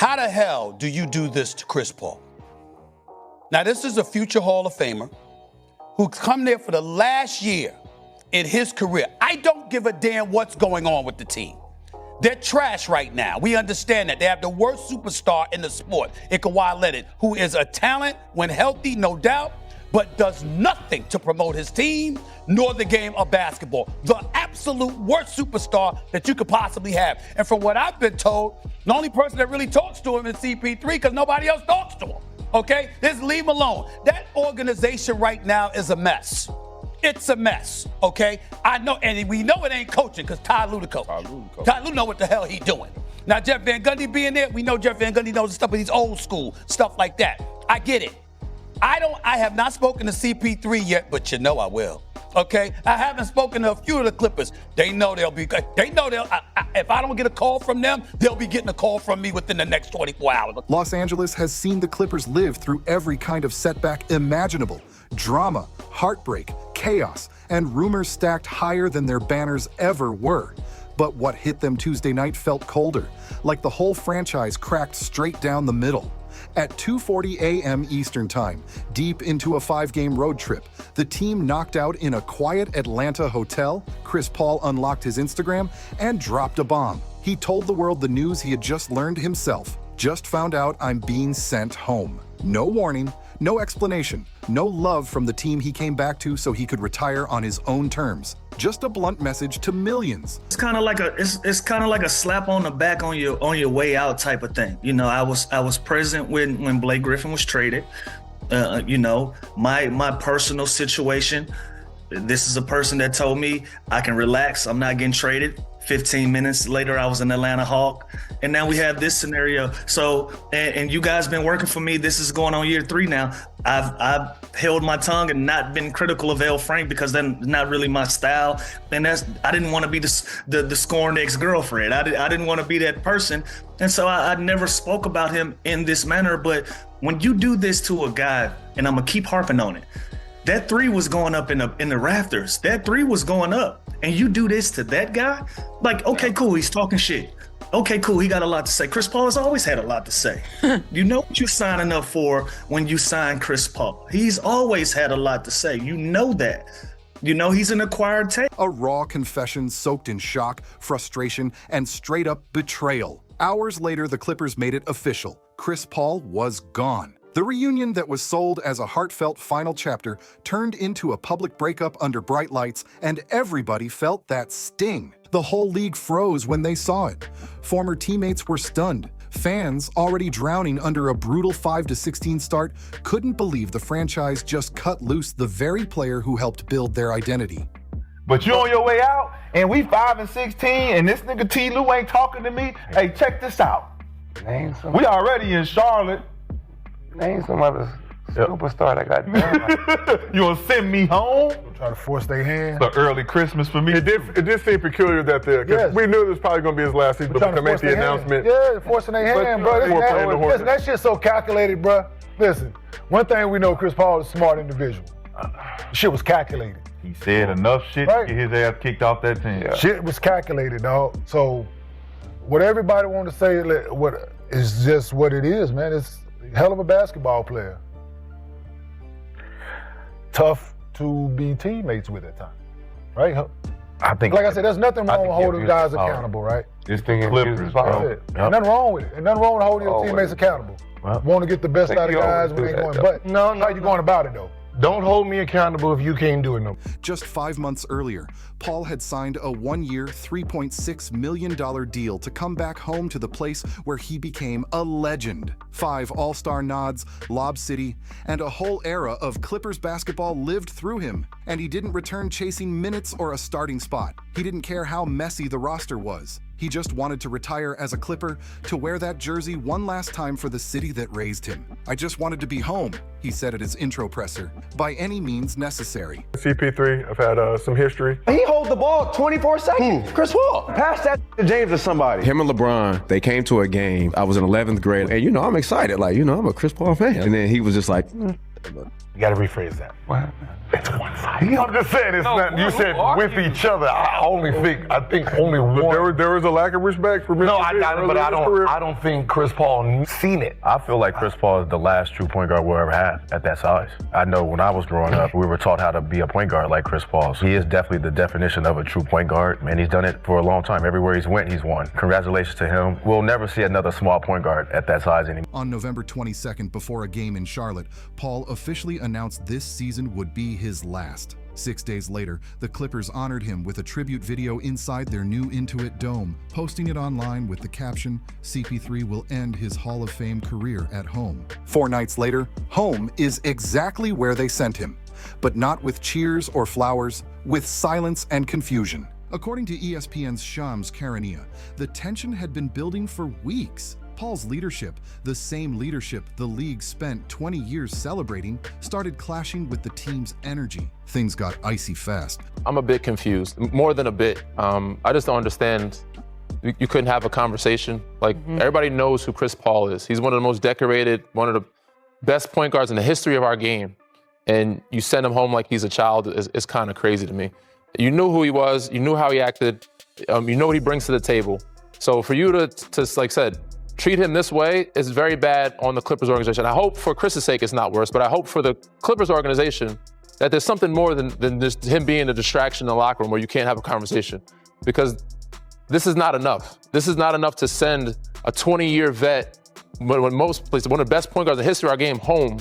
How the hell do you do this to Chris Paul? Now, this is a future Hall of Famer who come there for the last year in his career. I don't give a damn what's going on with the team. They're trash right now. We understand that. They have the worst superstar in the sport in Kawhi Leonard, who is a talent when healthy, no doubt, but does nothing to promote his team nor the game of basketball. The absolute worst superstar that you could possibly have. And from what I've been told, the only person that really talks to him is CP3 because nobody else talks to him. Okay? Just leave him alone. That organization right now is a mess. It's a mess, okay? I know, and we know it ain't coaching because Ty Lue the coach. Ty Lue know what the hell he doing. Now, Jeff Van Gundy being there, we know Jeff Van Gundy knows the stuff, but he's old school, stuff like that. I get it. I have not spoken to CP3 yet, but you know I will, okay? I haven't spoken to a few of the Clippers. They know they'll be good. They know if I don't get a call from them, they'll be getting a call from me within the next 24 hours. Los Angeles has seen the Clippers live through every kind of setback imaginable. Drama, heartbreak, chaos, and rumors stacked higher than their banners ever were. But what hit them Tuesday night felt colder, like the whole franchise cracked straight down the middle. At 2:40 a.m. Eastern Time, deep into a 5-game road trip, the team knocked out in a quiet Atlanta hotel. Chris Paul unlocked his Instagram and dropped a bomb. He told the world the news he had just learned himself. Just found out I'm being sent home. No warning, no explanation, no love from the team he came back to so he could retire on his own terms. Just a blunt message to millions. It's kind of like a slap on the back on your way out type of thing. You know, I was present when Blake Griffin was traded. You know, my personal situation. This is a person that told me I can relax. I'm not getting traded. 15 minutes later, I was an Atlanta Hawk. And now we have this scenario. So, and you guys been working for me. This is going on year 3 now. I've held my tongue and not been critical of L. Frank because that's not really my style. And I didn't want to be the scorned ex-girlfriend. I didn't want to be that person. And so I never spoke about him in this manner. But when you do this to a guy, and I'm going to keep harping on it, that 3 was going up in the rafters. That 3 was going up. And you do this to that guy? Like, okay, cool, he's talking shit. Okay, cool, he got a lot to say. Chris Paul has always had a lot to say. You know what you're signing up for when you sign Chris Paul. He's always had a lot to say. You know that. You know he's an acquired taste. A raw confession soaked in shock, frustration, and straight-up betrayal. Hours later, the Clippers made it official. Chris Paul was gone. The reunion that was sold as a heartfelt final chapter turned into a public breakup under bright lights, and everybody felt that sting. The whole league froze when they saw it. Former teammates were stunned. Fans, already drowning under a brutal 5-16 start, couldn't believe the franchise just cut loose the very player who helped build their identity. But you on your way out, and we 5-16, and this nigga Ty Lue ain't talking to me. Hey, check this out. We already in Charlotte. Name some other superstar that got done. You gonna send me home? Try to force their hand. It's an early Christmas for me. It did seem peculiar that we knew this was probably going to be his last season, but to make the announcement. Yeah, forcing their hand, bro. Listen, that shit's so calculated, bro. Listen, one thing we know, Chris Paul is a smart individual. Shit was calculated. He said enough shit to get his ass kicked off that team. Yeah. Shit was calculated, dog. So what everybody want to say is just what it is, man. It's a hell of a basketball player. Tough to be teammates with at times, right? I think, like I said, there's nothing wrong with holding guys accountable, right? This thing Clippers, bro. Ain't nothing wrong with it. Ain't nothing wrong with holding your teammates accountable. Want to get the best out of guys when they're going. But no, how you going about it, though? Don't hold me accountable if you can't do it, no. Just 5 months earlier, Paul had signed a 1-year, $3.6 million deal to come back home to the place where he became a legend. 5 All-Star nods, Lob City, and a whole era of Clippers basketball lived through him. And he didn't return chasing minutes or a starting spot. He didn't care how messy the roster was. He just wanted to retire as a Clipper, to wear that jersey one last time for the city that raised him. I just wanted to be home, he said at his intro presser, by any means necessary. CP3, I've had some history. He holds the ball 24 seconds. Chris Paul. Pass that to James or somebody. Him and LeBron, they came to a game. I was in 11th grade, and I'm excited. Like, I'm a Chris Paul fan. And then he was just like, You got to rephrase that. What? It's one-sided. I'm just saying, it's not. You said with each other. I think only one. There was a lack of respect for Mr. No, I don't think Chris Paul seen it. I feel like Chris Paul is the last true point guard we'll ever have at that size. I know when I was growing up, we were taught how to be a point guard like Chris Paul. So he is definitely the definition of a true point guard, and he's done it for a long time. Everywhere he's went, he's won. Congratulations to him. We'll never see another small point guard at that size anymore. On November 22nd, before a game in Charlotte, Paul officially announced this season would be his last. 6 days later, the Clippers honored him with a tribute video inside their new Intuit Dome, posting it online with the caption, "CP3 will end his Hall of Fame career at home." 4 nights later, home is exactly where they sent him, but not with cheers or flowers, with silence and confusion. According to ESPN's Shams Charania, the tension had been building for weeks. Paul's leadership, the same leadership the league spent 20 years celebrating, started clashing with the team's energy. Things got icy fast. I'm a bit confused, more than a bit. I just don't understand. You couldn't have a conversation. Everybody knows who Chris Paul is. He's one of the most decorated, one of the best point guards in the history of our game. And you send him home like he's a child is kind of crazy to me. You knew who he was, you knew how he acted, you know what he brings to the table. So for you to like I said, treat him this way is very bad on the Clippers organization. I hope for Chris's sake it's not worse, but I hope for the Clippers organization that there's something more than just him being a distraction in the locker room where you can't have a conversation. Because this is not enough. This is not enough to send a 20-year vet, when most places, one of the best point guards in the history of our game, home.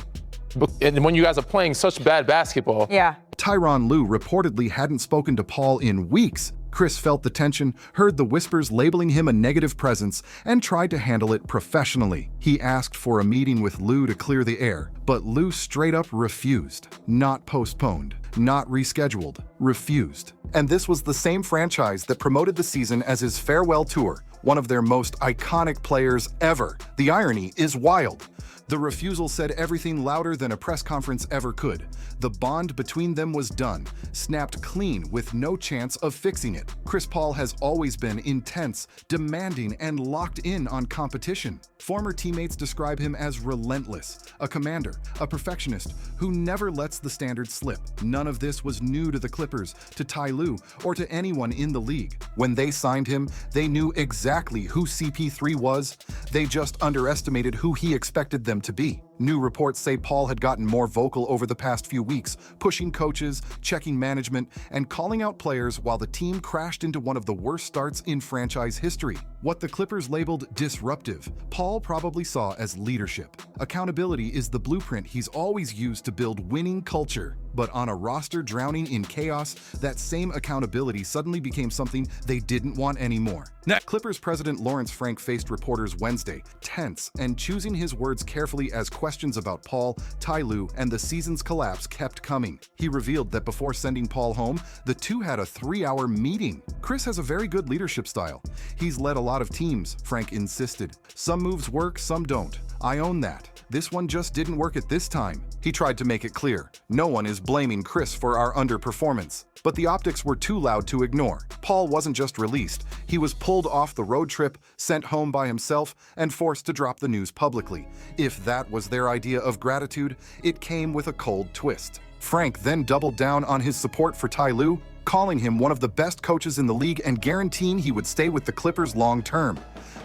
And when you guys are playing such bad basketball. Yeah. Tyronn Lue reportedly hadn't spoken to Paul in weeks. Chris felt the tension, heard the whispers labeling him a negative presence, and tried to handle it professionally. He asked for a meeting with Lue to clear the air, but Lue straight up refused. Not postponed, not rescheduled, refused. And this was the same franchise that promoted the season as his farewell tour, one of their most iconic players ever. The irony is wild. The refusal said everything louder than a press conference ever could. The bond between them was done, snapped clean with no chance of fixing it. Chris Paul has always been intense, demanding, and locked in on competition. Former teammates describe him as relentless, a commander, a perfectionist who never lets the standard slip. None of this was new to the Clippers, to Ty Lue, or to anyone in the league. When they signed him, they knew exactly who CP3 was. They just underestimated who he expected them to be. New reports say Paul had gotten more vocal over the past few weeks, pushing coaches, checking management, and calling out players while the team crashed into one of the worst starts in franchise history. What the Clippers labeled disruptive, Paul probably saw as leadership. Accountability is the blueprint he's always used to build winning culture. But on a roster drowning in chaos, that same accountability suddenly became something they didn't want anymore. Clippers president Lawrence Frank faced reporters Wednesday, tense and choosing his words carefully as questions about Paul, Ty Lue, and the season's collapse kept coming. He revealed that before sending Paul home, the two had a 3-hour meeting. Chris has a very good leadership style. He's led a lot of teams, Frank insisted. Some moves work, some don't. I own that. This one just didn't work at this time. He tried to make it clear. No one is blaming Chris for our underperformance. But the optics were too loud to ignore. Paul wasn't just released. He was pulled off the road trip, sent home by himself, and forced to drop the news publicly. If that was their idea of gratitude, it came with a cold twist. Frank then doubled down on his support for Ty Lue, calling him one of the best coaches in the league and guaranteeing he would stay with the Clippers long term.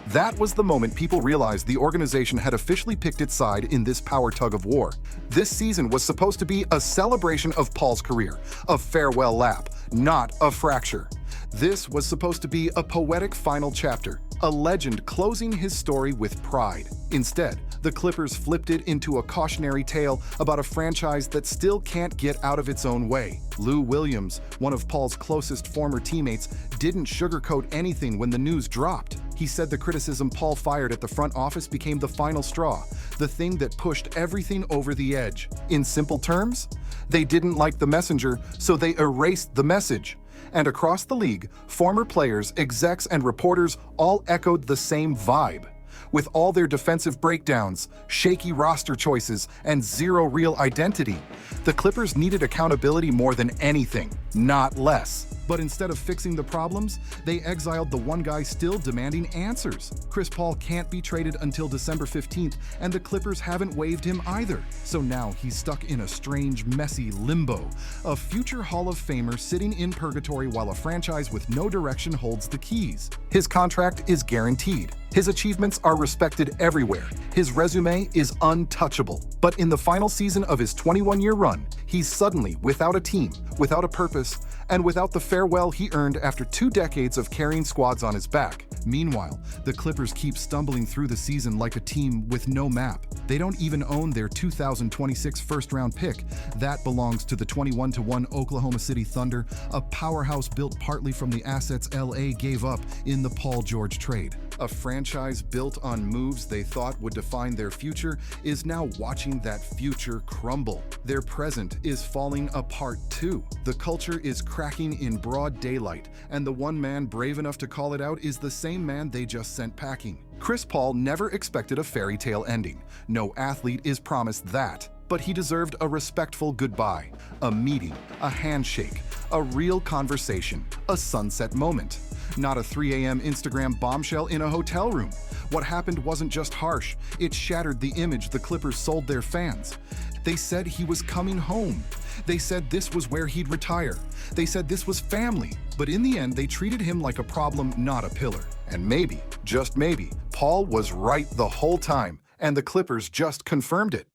That was the moment people realized the organization had officially picked its side in this power tug of war. This season was supposed to be a celebration of Paul's career, a farewell lap, not a fracture. This was supposed to be a poetic final chapter, a legend closing his story with pride. Instead, the Clippers flipped it into a cautionary tale about a franchise that still can't get out of its own way. Lou Williams, one of Paul's closest former teammates, didn't sugarcoat anything when the news dropped. He said the criticism Paul fired at the front office became the final straw, the thing that pushed everything over the edge. In simple terms, they didn't like the messenger, so they erased the message. And across the league, former players, execs, and reporters all echoed the same vibe. With all their defensive breakdowns, shaky roster choices, and zero real identity, the Clippers needed accountability more than anything, not less. But instead of fixing the problems, they exiled the one guy still demanding answers. Chris Paul can't be traded until December 15th, and the Clippers haven't waived him either. So now he's stuck in a strange, messy limbo. A future Hall of Famer sitting in purgatory while a franchise with no direction holds the keys. His contract is guaranteed. His achievements are respected everywhere. His resume is untouchable. But in the final season of his 21-year run, he's suddenly without a team, without a purpose, and without the farewell he earned after 2 decades of carrying squads on his back. Meanwhile, the Clippers keep stumbling through the season like a team with no map. They don't even own their 2026 first-round pick. That belongs to the 21-1 Oklahoma City Thunder, a powerhouse built partly from the assets LA gave up in the Paul George trade. A franchise built on moves they thought would define their future is now watching that future crumble. Their present is falling apart too. The culture is cracking in broad daylight, and the one man brave enough to call it out is the same man they just sent packing. Chris Paul never expected a fairy tale ending. No athlete is promised that. But he deserved a respectful goodbye, a meeting, a handshake, a real conversation, a sunset moment. Not a 3 a.m. Instagram bombshell in a hotel room. What happened wasn't just harsh, it shattered the image the Clippers sold their fans. They said he was coming home. They said this was where he'd retire. They said this was family. But in the end, they treated him like a problem, not a pillar. And maybe, just maybe, Paul was right the whole time, and the Clippers just confirmed it.